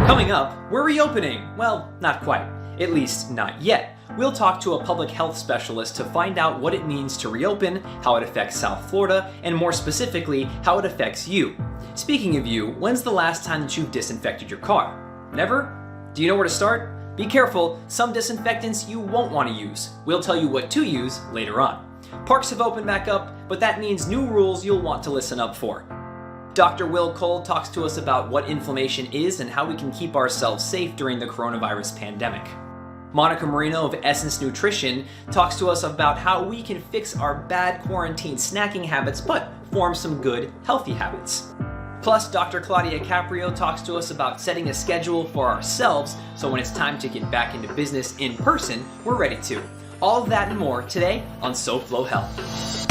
Coming up, we're reopening. Well, not quite. At least, not yet. We'll talk to a public health specialist to find out what it means to reopen, how it affects South Florida, and more specifically, how it affects you. Speaking of you, when's the last time that you've disinfected your car? Never? Do you know where to start? Be careful, some disinfectants you won't want to use. We'll tell you what to use later on. Parks have opened back up, but that means new rules you'll want to listen up for. Dr. Will Cole talks to us about what inflammation is and how we can keep ourselves safe during the coronavirus pandemic. Monica Moreno of Essence Nutrition talks to us about how we can fix our bad quarantine snacking habits but form some good, healthy habits. Plus, Dr. Claudia Caprio talks to us about setting a schedule for ourselves so when it's time to get back into business in person, we're ready to. All of that and more today on SoFlo Health.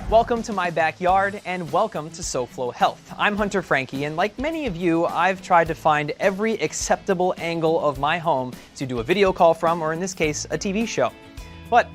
Welcome to my backyard and welcome to SoFlo Health. I'm Hunter Franqui, and like many of you, I've tried to find every acceptable angle of my home to do a video call from, or in this case, a TV show. But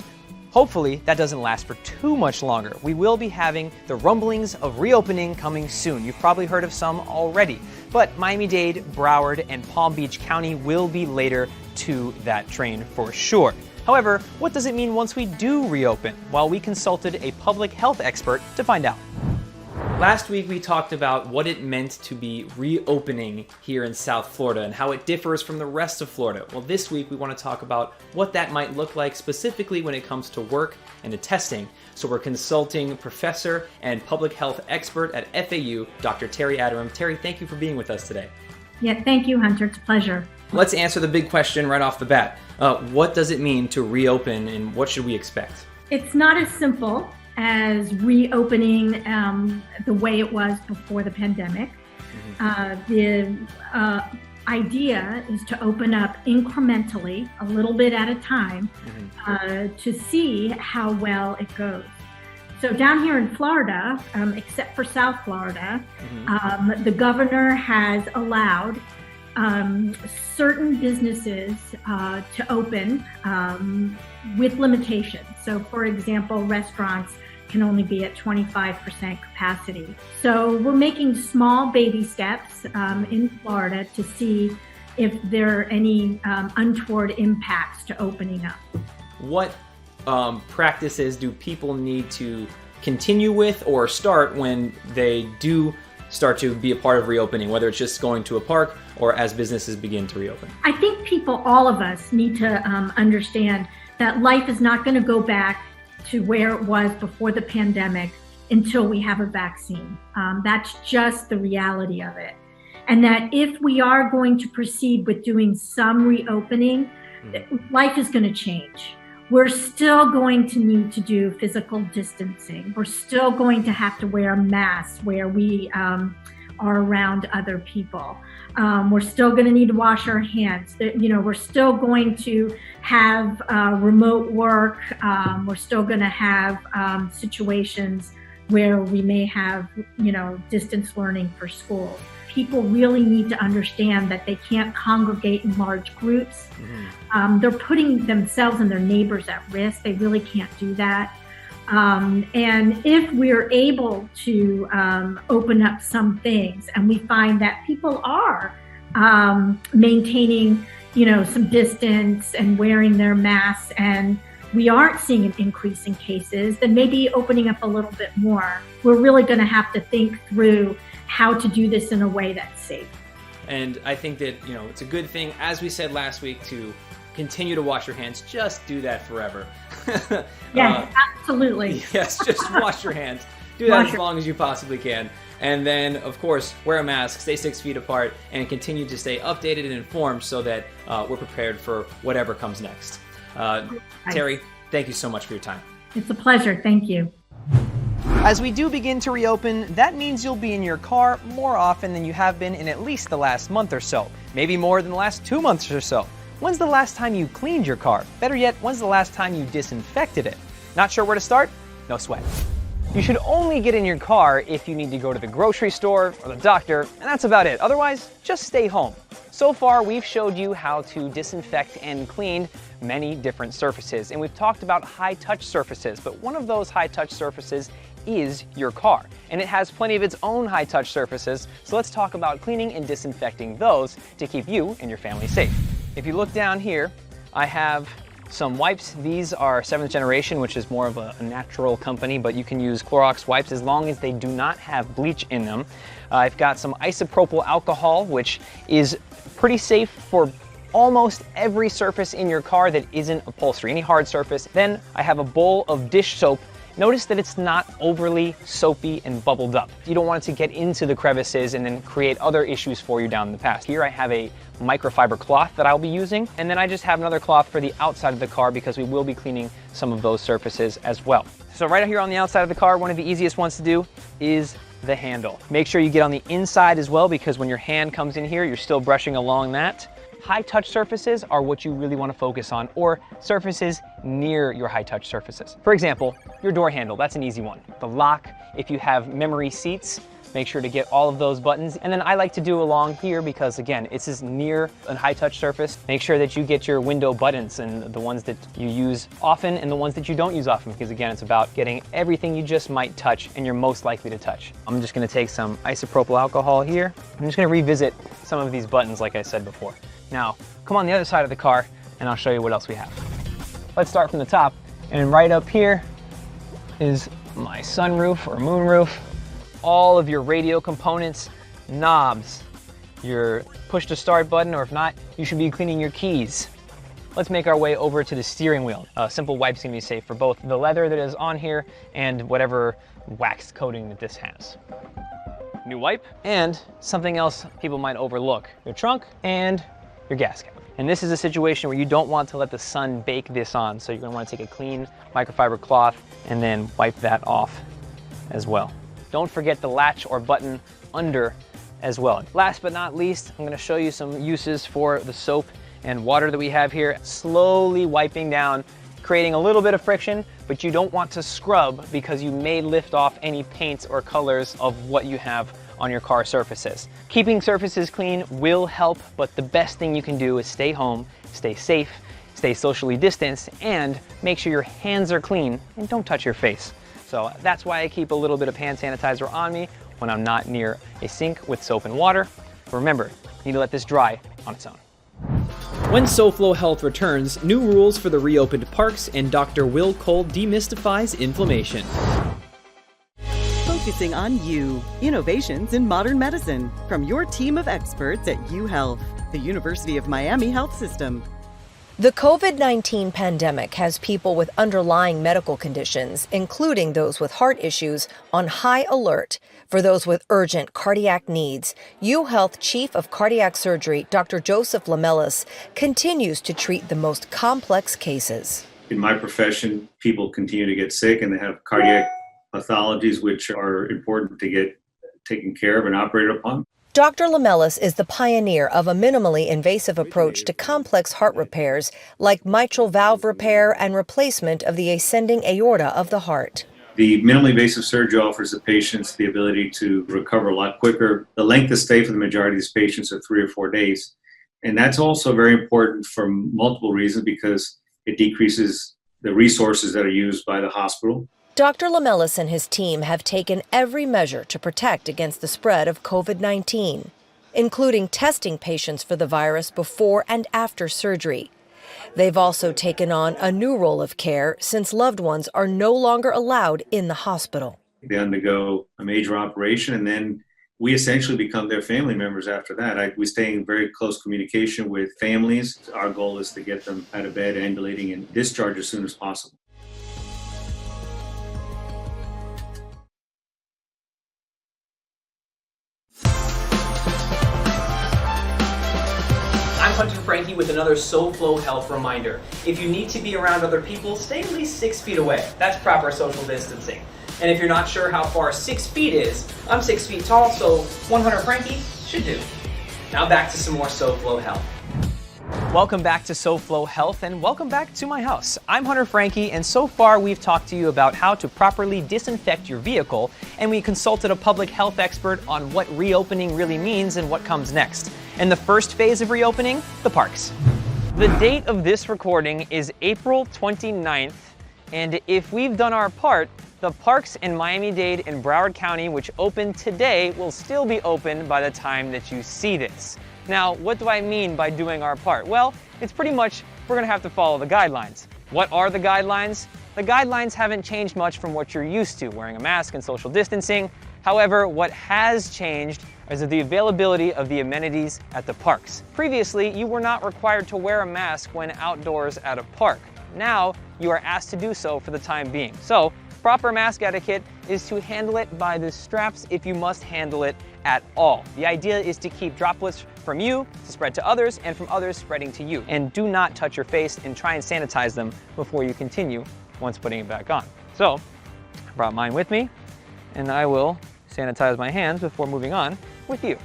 hopefully that doesn't last for too much longer. We will be having the rumblings of reopening coming soon. You've probably heard of some already, but Miami-Dade, Broward, and Palm Beach County will be later to that train for sure. However, what does it mean once we do reopen? Well, we consulted a public health expert to find out. Last week we talked about what it meant to be reopening here in South Florida and how it differs from the rest of Florida. Well, this week we want to talk about what that might look like specifically when it comes to work and to testing. So we're consulting professor and public health expert at FAU, Dr. Terry Adderam. Terry, thank you for being with us today. Yeah, thank you, Hunter. It's a pleasure. Let's answer the big question right off the bat. What does it mean to reopen and what should we expect? It's not as simple as reopening the way it was before the pandemic. The idea is to open up incrementally, a little bit at a time, to see how well it goes. So down here in Florida, except for South Florida, the governor has allowed certain businesses to open with limitations. So for example, restaurants can only be at 25% capacity. So we're making small baby steps in Florida to see if there are any untoward impacts to opening up. What practices do people need to continue with or start when they do start to be a part of reopening, whether it's just going to a park or as businesses begin to reopen? I think people, all of us, need to understand that life is not going to go back to where it was before the pandemic until we have a vaccine. That's just the reality of it. And that if we are going to proceed with doing some reopening, life is going to change. We're still going to need to do physical distancing. We're still going to have to wear masks where we are around other people. We're still going to need to wash our hands. We're still going to have remote work. We're still going to have situations where we may have, distance learning for school. People really need to understand that they can't congregate in large groups. They're putting themselves and their neighbors at risk. They really can't do that. And if we're able to open up some things and we find that people are maintaining, some distance and wearing their masks, and we aren't seeing an increase in cases, then maybe opening up a little bit more. We're really going to have to think through how to do this in a way that's safe. And I think that, it's a good thing, as we said last week, to continue to wash your hands. Just do that forever. Yes, absolutely. Yes, just wash your hands. Do that as long as you possibly can. And then, of course, wear a mask, stay 6 feet apart, and continue to stay updated and informed so that we're prepared for whatever comes next. Terry, thank you so much for your time. It's a pleasure. Thank you. As we do begin to reopen, that means you'll be in your car more often than you have been in at least the last month or so, maybe more than the last 2 months or so. When's the last time you cleaned your car? Better yet, when's the last time you disinfected it? Not sure where to start? No sweat. You should only get in your car if you need to go to the grocery store or the doctor, and that's about it. Otherwise, just stay home. So far, we've showed you how to disinfect and clean many different surfaces, and we've talked about high-touch surfaces, but one of those high-touch surfaces is your car, and it has plenty of its own high-touch surfaces, so let's talk about cleaning and disinfecting those to keep you and your family safe. If you look down here, I have some wipes. These are 7th generation, which is more of a natural company, but you can use Clorox wipes as long as they do not have bleach in them. I've got some isopropyl alcohol, which is pretty safe for almost every surface in your car that isn't upholstery, any hard surface. Then I have a bowl of dish soap. Notice that it's not overly soapy and bubbled up. You don't want it to get into the crevices and then create other issues for you down the past. Here I have a microfiber cloth that I'll be using, and then I just have another cloth for the outside of the car because we will be cleaning some of those surfaces as well. So right here on the outside of the car, one of the easiest ones to do is the handle. Make sure you get on the inside as well, because when your hand comes in here, you're still brushing along that. High-touch surfaces are what you really want to focus on, or surfaces near your high-touch surfaces. For example, your door handle, that's an easy one. The lock, if you have memory seats, make sure to get all of those buttons. And then I like to do along here because, again, it's as near a high-touch surface. Make sure that you get your window buttons and the ones that you use often and the ones that you don't use often, because, again, it's about getting everything you just might touch and you're most likely to touch. I'm just going to take some isopropyl alcohol here. I'm just going to revisit some of these buttons like I said before. Now, come on the other side of the car and I'll show you what else we have. Let's start from the top. And right up here is my sunroof or moonroof. All of your radio components, knobs, your push to start button, or if not, you should be cleaning your keys. Let's make our way over to the steering wheel. Simple wipes can be safe for both the leather that is on here and whatever wax coating that this has. New wipe, and something else people might overlook, your trunk and your gas cap. And this is a situation where you don't want to let the sun bake this on, so you're going to want to take a clean microfiber cloth and then wipe that off as well. Don't forget the latch or button under as well. Last but not least, I'm going to show you some uses for the soap and water that we have here. Slowly wiping down, creating a little bit of friction, but you don't want to scrub because you may lift off any paints or colors of what you have on your car surfaces. Keeping surfaces clean will help, but the best thing you can do is stay home, stay safe, stay socially distanced, and make sure your hands are clean and don't touch your face. So that's why I keep a little bit of hand sanitizer on me when I'm not near a sink with soap and water. Remember, you need to let this dry on its own. When SoFlo Health returns, new rules for the reopened parks, and Dr. Will Cole demystifies inflammation. Focusing on you. Innovations in modern medicine from your team of experts at UHealth, the University of Miami Health System. The COVID-19 pandemic has people with underlying medical conditions, including those with heart issues, on high alert. For those with urgent cardiac needs, UHealth Chief of Cardiac Surgery, Dr. Joseph Lamelas, continues to treat the most complex cases. In my profession, people continue to get sick and they have cardiac pathologies which are important to get taken care of and operated upon. Dr. Lamelas is the pioneer of a minimally invasive approach to complex heart repairs, like mitral valve repair and replacement of the ascending aorta of the heart. The minimally invasive surgery offers the patients the ability to recover a lot quicker. The length of stay for the majority of these patients are 3 or 4 days. And that's also very important for multiple reasons, because it decreases the resources that are used by the hospital. Dr. Lamelas and his team have taken every measure to protect against the spread of COVID-19, including testing patients for the virus before and after surgery. They've also taken on a new role of care since loved ones are no longer allowed in the hospital. They undergo a major operation, and then we essentially become their family members after that. We stay in very close communication with families. Our goal is to get them out of bed, ambulating, and discharged as soon as possible. I'm Hunter Franqui with another SoFlo Health reminder. If you need to be around other people, stay at least 6 feet away. That's proper social distancing. And if you're not sure how far 6 feet is, I'm 6 feet tall, so 100 Franqui should do. Now back to some more SoFlo Health. Welcome back to SoFlo Health, and welcome back to my house. I'm Hunter Franqui, and so far we've talked to you about how to properly disinfect your vehicle, and we consulted a public health expert on what reopening really means and what comes next. And the first phase of reopening, the parks. The date of this recording is April 29th, and if we've done our part, the parks in Miami-Dade and Broward County, which opened today, will still be open by the time that you see this. Now, what do I mean by doing our part? Well, it's pretty much we're gonna have to follow the guidelines. What are the guidelines? The guidelines haven't changed much from what you're used to, wearing a mask and social distancing. However, what has changed is the availability of the amenities at the parks. Previously, you were not required to wear a mask when outdoors at a park. Now, you are asked to do so for the time being. So, proper mask etiquette is to handle it by the straps if you must handle it at all. The idea is to keep droplets from you to spread to others and from others spreading to you. And do not touch your face and try and sanitize them before you continue once putting it back on. So, I brought mine with me, and I will sanitize my hands before moving on with you.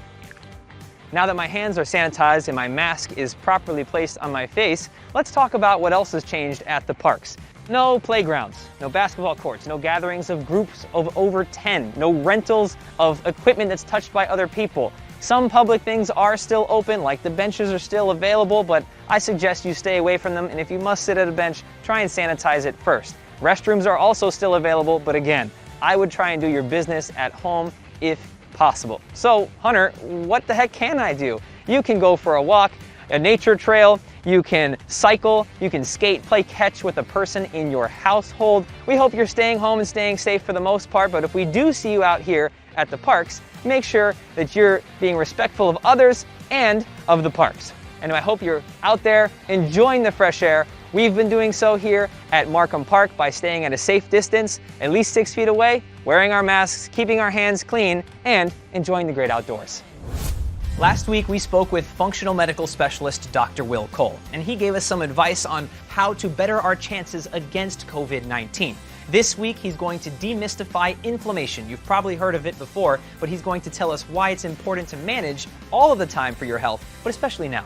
Now that my hands are sanitized and my mask is properly placed on my face, let's talk about what else has changed at the parks. No playgrounds, no basketball courts, no gatherings of groups of over 10, no rentals of equipment that's touched by other people. Some public things are still open, like the benches are still available, but I suggest you stay away from them, and if you must sit at a bench, try and sanitize it first. Restrooms are also still available, but again, I would try and do your business at home if possible. So, Hunter, what the heck can I do? You can go for a walk, a nature trail, you can cycle, you can skate, play catch with a person in your household. We hope you're staying home and staying safe for the most part, but if we do see you out here at the parks, make sure that you're being respectful of others and of the parks. And I hope you're out there enjoying the fresh air. We've been doing so here at Markham Park by staying at a safe distance, at least 6 feet away, wearing our masks, keeping our hands clean, and enjoying the great outdoors. Last week, we spoke with functional medical specialist Dr. Will Cole, and he gave us some advice on how to better our chances against COVID-19. This week, he's going to demystify inflammation. You've probably heard of it before, but he's going to tell us why it's important to manage all of the time for your health, but especially now.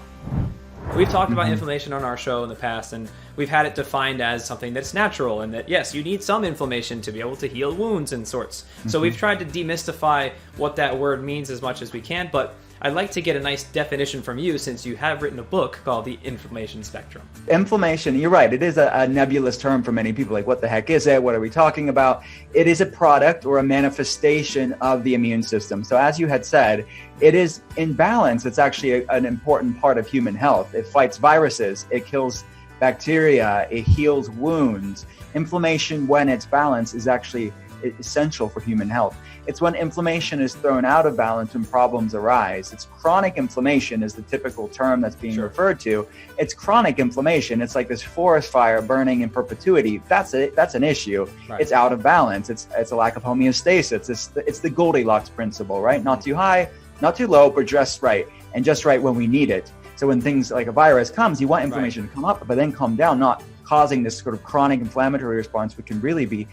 We've talked about inflammation on our show in the past, and we've had it defined as something that's natural, and that, yes, you need some inflammation to be able to heal wounds and sorts. So we've tried to demystify what that word means as much as we can, but I'd like to get a nice definition from you, since you have written a book called The Inflammation Spectrum. Inflammation, you're right, it is a nebulous term for many people. Like, what the heck is it? What are we talking about? It is a product or a manifestation of the immune system. So as you had said, it is in balance. It's actually an important part of human health. It fights viruses, it kills bacteria, it heals wounds. Inflammation, when it's balanced, is actually essential for human health. It's when inflammation is thrown out of balance when problems arise. It's chronic inflammation is the typical term that's being referred to. It's chronic inflammation. It's like this forest fire burning in perpetuity. That's an issue. Right. It's out of balance. It's a lack of homeostasis. It's the Goldilocks principle, right? Not too high, not too low, but just right, and just right when we need it. So when things like a virus comes, you want inflammation to come up, but then come down, not causing this sort of chronic inflammatory response, which can really be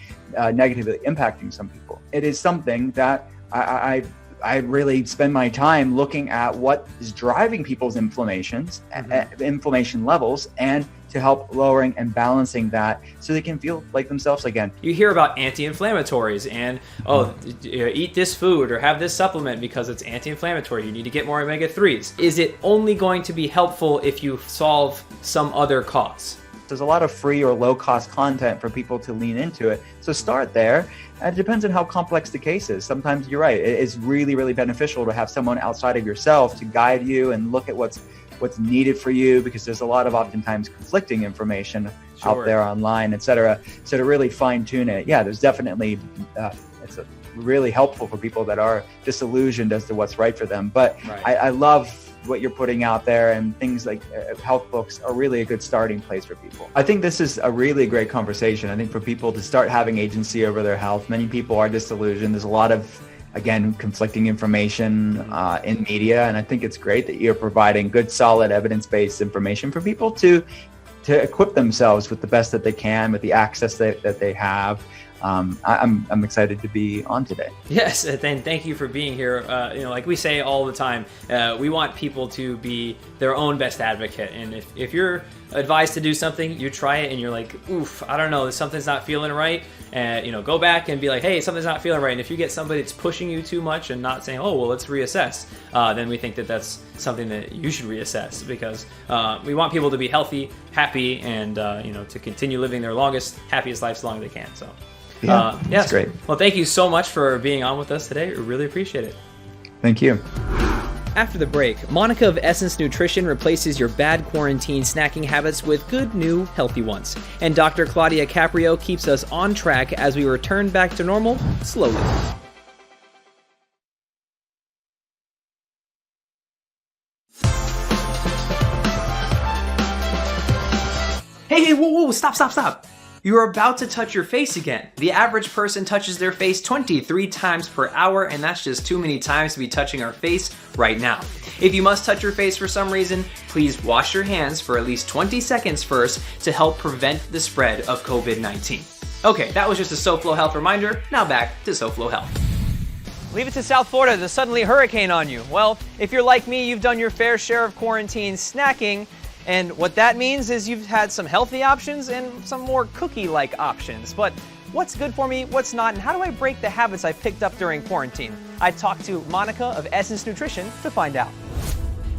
negatively impacting some people. It is something that I really spend my time looking at what is driving people's inflammation levels, and to help lowering and balancing that so they can feel like themselves again. You hear about anti-inflammatories and, eat this food or have this supplement because it's anti-inflammatory. You need to get more omega-3s. Is it only going to be helpful if you solve some other cause? There's a lot of free or low-cost content for people to lean into it. So start there. It depends on how complex the case is. Sometimes you're right. It's really, really beneficial to have someone outside of yourself to guide you and look at what's needed for you, because there's a lot of oftentimes conflicting information out there online, etc. So to really fine-tune it, there's definitely it's really helpful for people that are disillusioned as to what's right for them. But I love what you're putting out there, and things like health books are really a good starting place for people. I think this is a really great conversation. I think for people to start having agency over their health. Many people are disillusioned. There's a lot of, again, conflicting information in media, and I think it's great that you're providing good, solid, evidence-based information for people to equip themselves with the best that they can, with the access that they have. I'm excited to be on today. Yes, and thank you for being here. Like we say all the time, we want people to be their own best advocate. And if you're advised to do something, you try it and you're like, oof, I don't know, something's not feeling right. Go back and be like, hey, something's not feeling right. And if you get somebody that's pushing you too much and not saying, oh, well, let's reassess, then we think that that's something that you should reassess, because we want people to be healthy, happy, and to continue living their longest, happiest life as long as they can. So. That's great. Well, thank you so much for being on with us today. We really appreciate it. Thank you. After the break, Monica of Essence Nutrition replaces your bad quarantine snacking habits with good, new, healthy ones. And Dr. Claudia Caprio keeps us on track as we return back to normal slowly. Hey, whoa, stop. You are about to touch your face again. The average person touches their face 23 times per hour, and that's just too many times to be touching our face right now. If you must touch your face for some reason, please wash your hands for at least 20 seconds first to help prevent the spread of COVID-19. Okay, that was just a SoFlo Health reminder. Now back to SoFlo Health. Leave it to South Florida to suddenly hurricane on you. Well, if you're like me, you've done your fair share of quarantine snacking. And what that means is you've had some healthy options and some more cookie-like options. But what's good for me, what's not, and how do I break the habits I picked up during quarantine? I talked to Monica of Essence Nutrition to find out.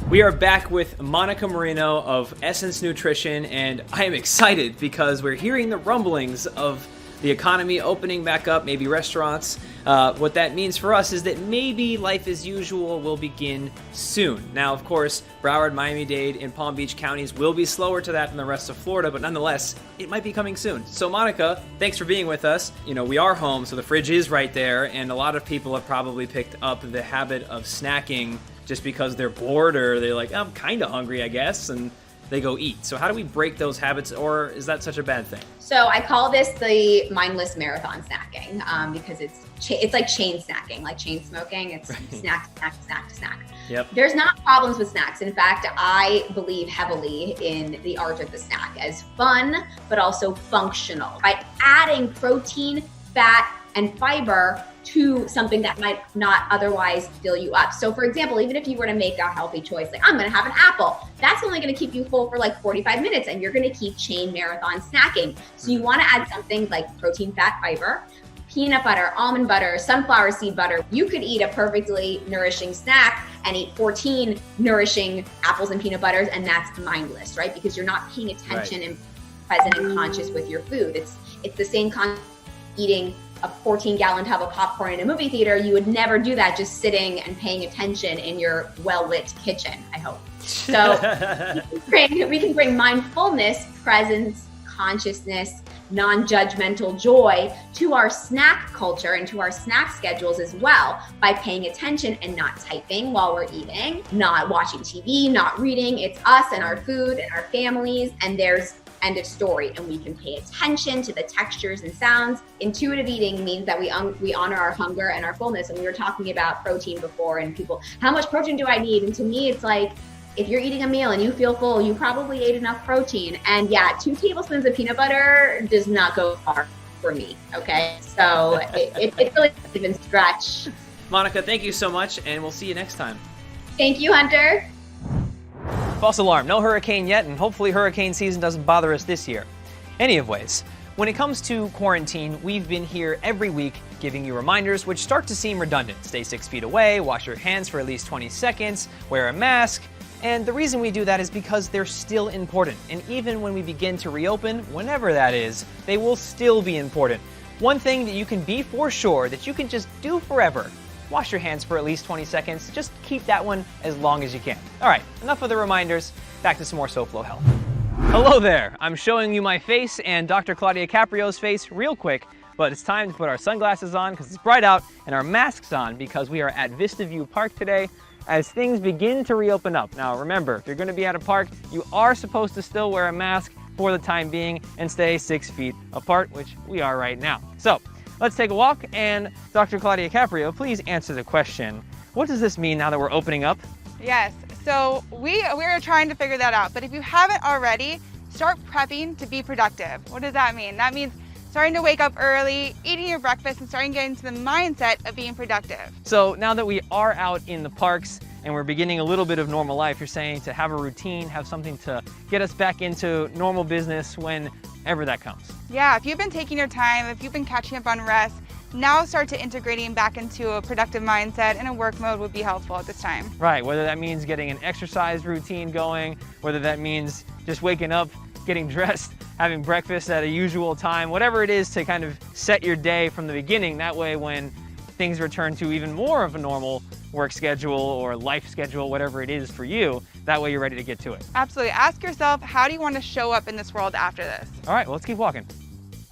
We are back with Monica Moreno of Essence Nutrition, and I am excited because we're hearing the rumblings of the economy opening back up, maybe restaurants. What that means for us is that maybe life as usual will begin soon. Now, of course, Broward, Miami-Dade, and Palm Beach counties will be slower to that than the rest of Florida, but nonetheless, it might be coming soon. So, Monica, thanks for being with us. We are home, so the fridge is right there, and a lot of people have probably picked up the habit of snacking just because they're bored, or they're like, I'm kind of hungry, I guess, and they go eat. So how do we break those habits, or is that such a bad thing? So I call this the mindless marathon snacking because it's like chain snacking, like chain smoking. It's right. snack. Yep. There's not problems with snacks. In fact, I believe heavily in the art of the snack as fun, but also functional. By adding protein, fat, and fiber to something that might not otherwise fill you up. So for example, even if you were to make a healthy choice, like I'm gonna have an apple, that's only gonna keep you full for like 45 minutes and you're gonna keep chain marathon snacking. So you wanna add something like protein, fat, fiber, peanut butter, almond butter, sunflower seed butter. You could eat a perfectly nourishing snack and eat 14 nourishing apples and peanut butters, and that's mindless, right? Because you're not paying attention and present and conscious with your food. It's the same concept eating a 14-gallon tub of popcorn in a movie theater. You would never do that just sitting and paying attention in your well-lit kitchen, I hope. So we can bring mindfulness, presence, consciousness, non-judgmental joy to our snack culture and to our snack schedules as well by paying attention and not typing while we're eating, not watching TV, not reading. It's us and our food and our families, and there's end of story, and we can pay attention to the textures and sounds. Intuitive eating means that we honor our hunger and our fullness. And we were talking about protein before, and people, how much protein do I need? And to me, it's like, if you're eating a meal and you feel full, you probably ate enough protein. And yeah, 2 tablespoons of peanut butter does not go far for me, okay? So it really doesn't even stretch. Monica, thank you so much, and we'll see you next time. Thank you, Hunter. False alarm, no hurricane yet, and hopefully hurricane season doesn't bother us this year. Anyways, when it comes to quarantine, we've been here every week giving you reminders which start to seem redundant. Stay 6 feet away, wash your hands for at least 20 seconds, wear a mask, and the reason we do that is because they're still important. And even when we begin to reopen, whenever that is, they will still be important. One thing that you can be for sure that you can just do forever: wash your hands for at least 20 seconds. Just keep that one as long as you can. All right, enough of the reminders. Back to some more SoFlo Health. Hello there. I'm showing you my face and Dr. Claudia Caprio's face real quick, but it's time to put our sunglasses on because it's bright out, and our masks on because we are at Vista View Park today as things begin to reopen up. Now remember, if you're going to be at a park, you are supposed to still wear a mask for the time being and stay 6 feet apart, which we are right now. So let's take a walk, and Dr. Claudia Caprio, please answer the question. What does this mean now that we're opening up? Yes, so we're trying to figure that out. But if you haven't already, start prepping to be productive. What does that mean? That means starting to wake up early, eating your breakfast, and starting getting into the mindset of being productive. So now that we are out in the parks and we're beginning a little bit of normal life, you're saying to have a routine, have something to get us back into normal business whenever that comes. Yeah, if you've been taking your time, if you've been catching up on rest, now start to integrating back into a productive mindset, and a work mode would be helpful at this time. Right, whether that means getting an exercise routine going, whether that means just waking up, getting dressed, having breakfast at a usual time, whatever it is to kind of set your day from the beginning. That way when things return to even more of a normal work schedule or life schedule, whatever it is for you, that way you're ready to get to it. Absolutely. Ask yourself, how do you want to show up in this world after this? All right, well, let's keep walking.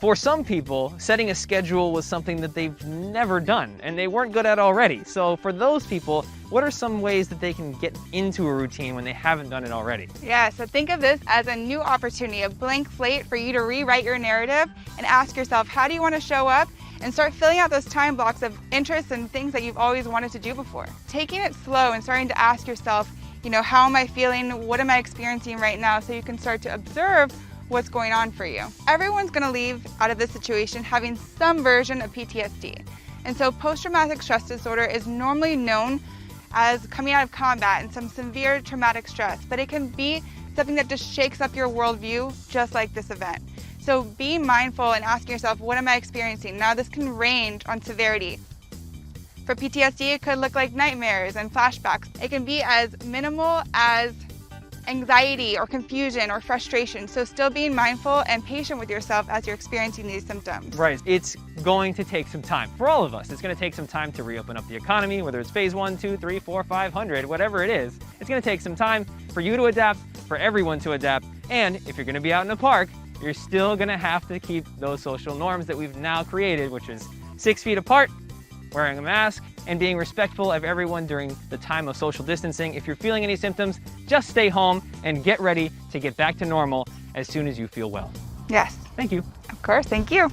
For some people, setting a schedule was something that they've never done and they weren't good at already. So for those people, what are some ways that they can get into a routine when they haven't done it already? Yeah, so think of this as a new opportunity, a blank slate for you to rewrite your narrative and ask yourself, how do you want to show up? And start filling out those time blocks of interests and things that you've always wanted to do before. Taking it slow and starting to ask yourself, how am I feeling? What am I experiencing right now? So you can start to observe what's going on for you. Everyone's gonna leave out of this situation having some version of PTSD. And so post-traumatic stress disorder is normally known as coming out of combat and some severe traumatic stress, but it can be something that just shakes up your worldview, just like this event. So be mindful and asking yourself, what am I experiencing? Now this can range on severity. For PTSD, it could look like nightmares and flashbacks. It can be as minimal as anxiety or confusion or frustration. So still being mindful and patient with yourself as you're experiencing these symptoms. Right, it's going to take some time. For all of us, it's going to take some time to reopen up the economy, whether it's phase 1, 2, 3, 4, 500, whatever it is. It's going to take some time for you to adapt, for everyone to adapt, and if you're going to be out in the park, you're still going to have to keep those social norms that we've now created, which is 6 feet apart, wearing a mask, and being respectful of everyone during the time of social distancing. If you're feeling any symptoms, just stay home and get ready to get back to normal as soon as you feel well. Yes. Thank you. Of course, thank you.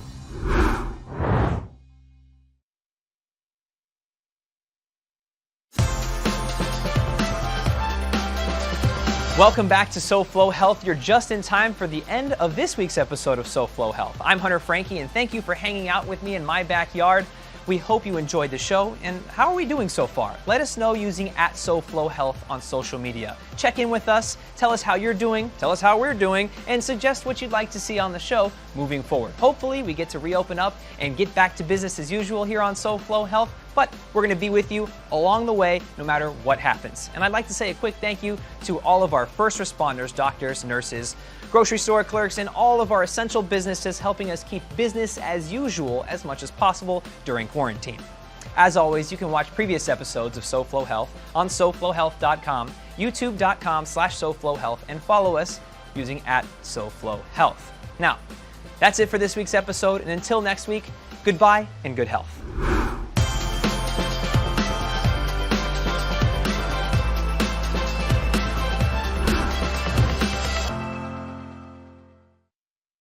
Welcome back to SoFlo Health. You're just in time for the end of this week's episode of SoFlo Health. I'm Hunter Franqui, and thank you for hanging out with me in my backyard. We hope you enjoyed the show, and how are we doing so far? Let us know using @SoFloHealth on social media. Check in with us, tell us how you're doing, tell us how we're doing, and suggest what you'd like to see on the show moving forward. Hopefully we get to reopen up and get back to business as usual here on SoFlo Health, but we're going to be with you along the way no matter what happens. And I'd like to say a quick thank you to all of our first responders, doctors, nurses, grocery store clerks, and all of our essential businesses helping us keep business as usual as much as possible during quarantine. As always, you can watch previous episodes of SoFlo Health on SoFloHealth.com, YouTube.com/SoFloHealth, and follow us using @SoFloHealth. Now, that's it for this week's episode, and until next week, goodbye and good health.